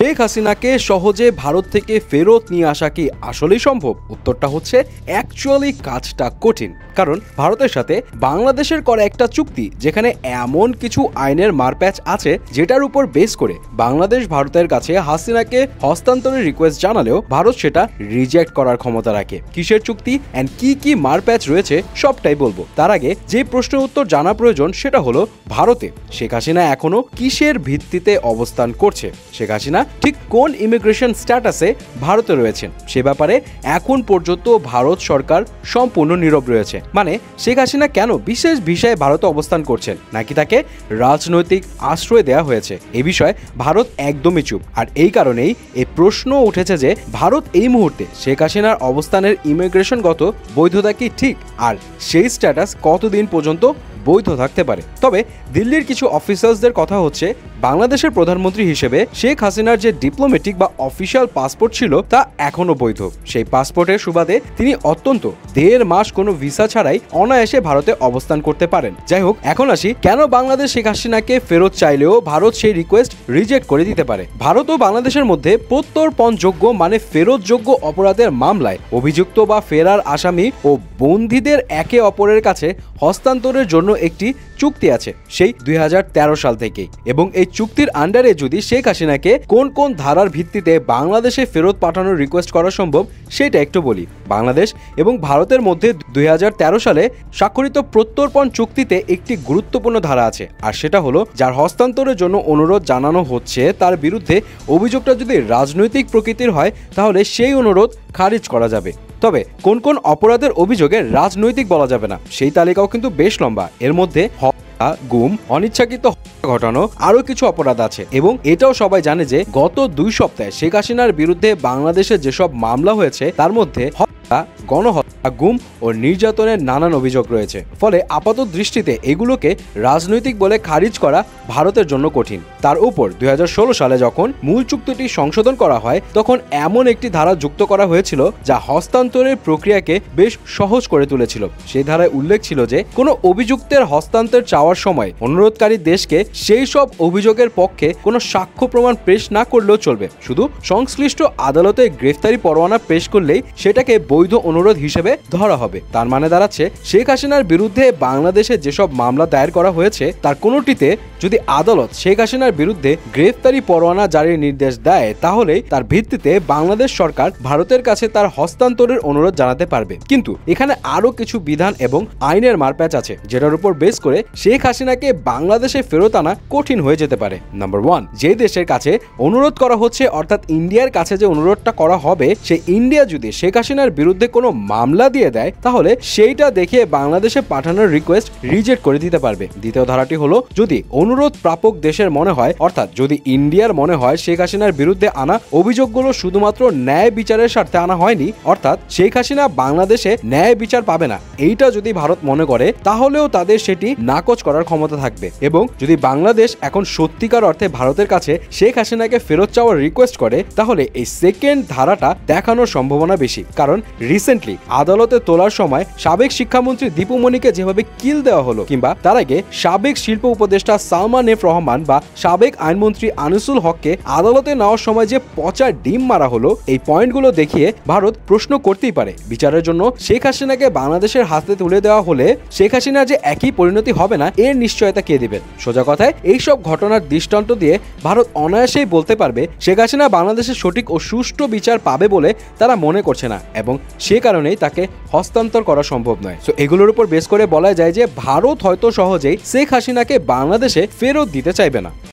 শেখ হাসিনাকে সহজে ভারত থেকে ফেরত নিয়ে আসা কি আসলেই সম্ভব? উত্তরটা হচ্ছে অ্যাকচুয়ালি কাজটা কঠিন। কারণ ভারতের সাথে বাংলাদেশের করা একটা চুক্তি যেখানে এমন কিছু আইনের মারপ্যাচ আছে যেটার উপর বেস করে বাংলাদেশ ভারতের কাছে হাসিনাকে হস্তান্তরের রিকোয়েস্ট জানালেও ভারত সেটা রিজেক্ট করার ক্ষমতা রাখে। কিসের চুক্তি অ্যান্ড কি মারপ্যাচ রয়েছে সবটাই বলবো। তার আগে যে প্রশ্নের উত্তর জানা প্রয়োজন সেটা হলো, ভারতে শেখ হাসিনা এখনো কিসের ভিত্তিতে অবস্থান করছে? শেখ হাসিনা ঠিক কোন ইমিগ্রেশন স্ট্যাটাসে ভারতে রয়েছেন সে ব্যাপারে এখন পর্যন্ত ভারত সরকার সম্পূর্ণ নীরব রয়েছে। মানে শেখ হাসিনা কেন বিশেষ ভিসায় ভারতে অবস্থান করছেন, নাকি তাকে রাজনৈতিক আশ্রয় দেওয়া হয়েছে, এ বিষয়ে ভারত একদমই চুপ। আর এই কারণেই এই প্রশ্ন উঠেছে যে ভারত এই মুহূর্তে শেখ হাসিনার অবস্থানের ইমিগ্রেশনগত বৈধতা কি ঠিক, আর সেই স্ট্যাটাস কতদিন পর্যন্ত বৈধ থাকতে পারে। তবে দিল্লির কিছু অফিসার্সদের কথা হচ্ছে, বাংলাদেশের প্রধানমন্ত্রী হিসেবে শেখ হাসিনার যে ডিপ্লোম্যাটিক বা অফিসিয়াল পাসপোর্ট ছিল তা এখনো বৈধ। সেই পাসপোর্টের সুবাদে তিনি অত্যন্ত 1.5 মাস কোনো ভিসা ছাড়াই অনায়াসে ভারতে অবস্থান করতে পারেন। যাই হোক, এখন আসি কেন বাংলাদেশ শেখ হাসিনাকে ফেরত চাইলেও ভারত সেই রিকোয়েস্ট রিজেক্ট করে দিতে পারে। ভারত ও বাংলাদেশের মধ্যে প্রত্যর্পণযোগ্য মানে ফেরতযোগ্য অপরাধের মামলায় অভিযুক্ত বা ফেরার আসামি ও বন্দীদের একে অপরের কাছে হস্তান্তরের জন্য একটি চুক্তি আছে সেই 2013 সাল থেকেই। এবং এই চুক্তির আন্ডারে যদি শেখ হাসিনাকে কোন কোন ধারার ভিত্তিতে বাংলাদেশে ফেরত পাঠানোর রিকোয়েস্ট করা সম্ভব সেটা একটু বলি। বাংলাদেশ এবং ভারতের মধ্যে 2013 সালে স্বাক্ষরিত প্রত্যর্পণ চুক্তিতে একটি গুরুত্বপূর্ণ ধারা আছে, আর সেটা হলো যার হস্তান্তরের জন্য অনুরোধ জানানো হচ্ছে তার বিরুদ্ধে অভিযোগটা যদি রাজনৈতিক প্রকৃতির হয় তাহলে সেই অনুরোধ খারিজ করা যাবে। তবে কোন কোন অপরাধের অভিযোগে রাজনৈতিক বলা যাবে না সেই তালিকাও কিন্তু বেশ লম্বা। এর মধ্যে হত্যা, গুম, অনিচ্ছাকৃত ঘটানো আরো কিছু অপরাধ আছে। এবং এটাও সবাই জানে যে গত 2 সপ্তাহে শেখ হাসিনার বিরুদ্ধে বাংলাদেশে যেসব মামলা হয়েছে তার মধ্যে হত্যা, গণহত্যা, গুম ও নির্যাতনের নানান অভিযোগ রয়েছে। ফলে আপাত দৃষ্টিতে এগুলোকে রাজনৈতিক বলে খারিজ করা ভারতের জন্য কঠিন। তার উপর 2016 সালে যখন মূল চুক্তিটি সংশোধন করা হয় তখন এমন একটি ধারা যুক্ত করা হয়েছিল যা হস্তান্তরের প্রক্রিয়াকে বেশ সহজ করে তুলেছিল। সেই ধারায় উল্লেখ ছিল যে কোনো অভিযুক্তের হস্তান্তর চাওয়ার সময় অনুরোধকারী দেশকে সেই সব অভিযোগের পক্ষে কোনো সাক্ষ্য প্রমাণ পেশ না করলেও চলবে, শুধু সংশ্লিষ্ট আদালতে গ্রেফতারি পরোয়ানা পেশ করলেই সেটাকে বৈধ অনুরোধ হিসেবে ধরা হবে। তার মানে দাঁড়াচ্ছে শেখ হাসিনার বিরুদ্ধে বাংলাদেশে যেসব মামলা দায়ের করা হয়েছে তার কোনোটিতে যদি আদালত শেখ হাসিনার বিরুদ্ধে গ্রেফতারি পরোয়ানা জারির নির্দেশ দেয় তাহলে তার ভিত্তিতে বাংলাদেশ সরকার ভারতের কাছে তার হস্তান্তরের অনুরোধ জানাতে পারবে। কিন্তু এখানে আরো কিছু বিধান এবং আইনের মারপ্যাচ আছে যেটার উপর বেস করে শেখ হাসিনাকে বাংলাদেশে ফেরত আনা কঠিন হয়ে যেতে পারে। নাম্বার 1, যে দেশের কাছে অনুরোধ করা হচ্ছে অর্থাৎ ইন্ডিয়ার কাছে যে অনুরোধটা করা হবে সেই ইন্ডিয়া যদি শেখ হাসিনার বিরুদ্ধে কোনো মামলা দিয়ে দেয় তাহলে সেইটা দেখে বাংলাদেশে পাঠানোর রিকোয়েস্ট রিজেক্ট করে দিতে পারবে। দ্বিতীয় ধারাটি হলো, যদি অনুরোধ প্রাপক দেশের মনে হয় অর্থাৎ যদি ইন্ডিয়ার মনে হয় শেখ হাসিনার বিরুদ্ধে আনা অভিযোগগুলো শুধুমাত্র ন্যায় বিচারের স্বার্থে আনা হয়নি, অর্থাৎ শেখ হাসিনা বাংলাদেশে ন্যায় বিচার পাবে না, এইটা যদি ভারত মনে করে তাহলেও তাদের সেটি নাকচ করার ক্ষমতা থাকবে। এবং যদি বাংলাদেশ এখন সত্যিকার অর্থে ভারতের কাছে শেখ হাসিনাকে ফেরত চাওয়ার রিকোয়েস্ট করে তাহলে এই সেকেন্ড ধারাটা দেখানোর সম্ভাবনা বেশি। কারণ রিসেন্টলি আদালতে তোলার সময় সাবেক শিক্ষামন্ত্রী দীপু মনিকে যেভাবে কিল দেওয়া হলো, কিংবা তার আগে সাবেক শিল্প উপদেষ্টা সালমান এফ রহমান বা সাবেক আইনমন্ত্রী আনিসুল হককে আদালতে নেওয়ার সময় যে পচা ডিম মারা হলো, এই পয়েন্টগুলো দেখিয়ে ভারত প্রশ্ন করতেই পারে বিচারের জন্য শেখ হাসিনাকে বাংলাদেশের হাতে তুলে দেওয়া হলে শেখ হাসিনার যে একই পরিণতি হবে না এর নিশ্চয়তা কে দিবেন? সোজা কথায় এইসব ঘটনার দৃষ্টান্ত দিয়ে ভারত অনায়াসেই বলতে পারবে শেখ হাসিনা বাংলাদেশের সঠিক ও সুষ্ঠু বিচার পাবে বলে তারা মনে করছে না, এবং সে কারণেই তাকে হস্তান্তর করা সম্ভব নয়। সো এগুলোর উপর বেস করে বলা যায় যে ভারত হয়তো সহজেই শেখ হাসিনাকে বাংলাদেশে ফেরত দিতে চাইবে না।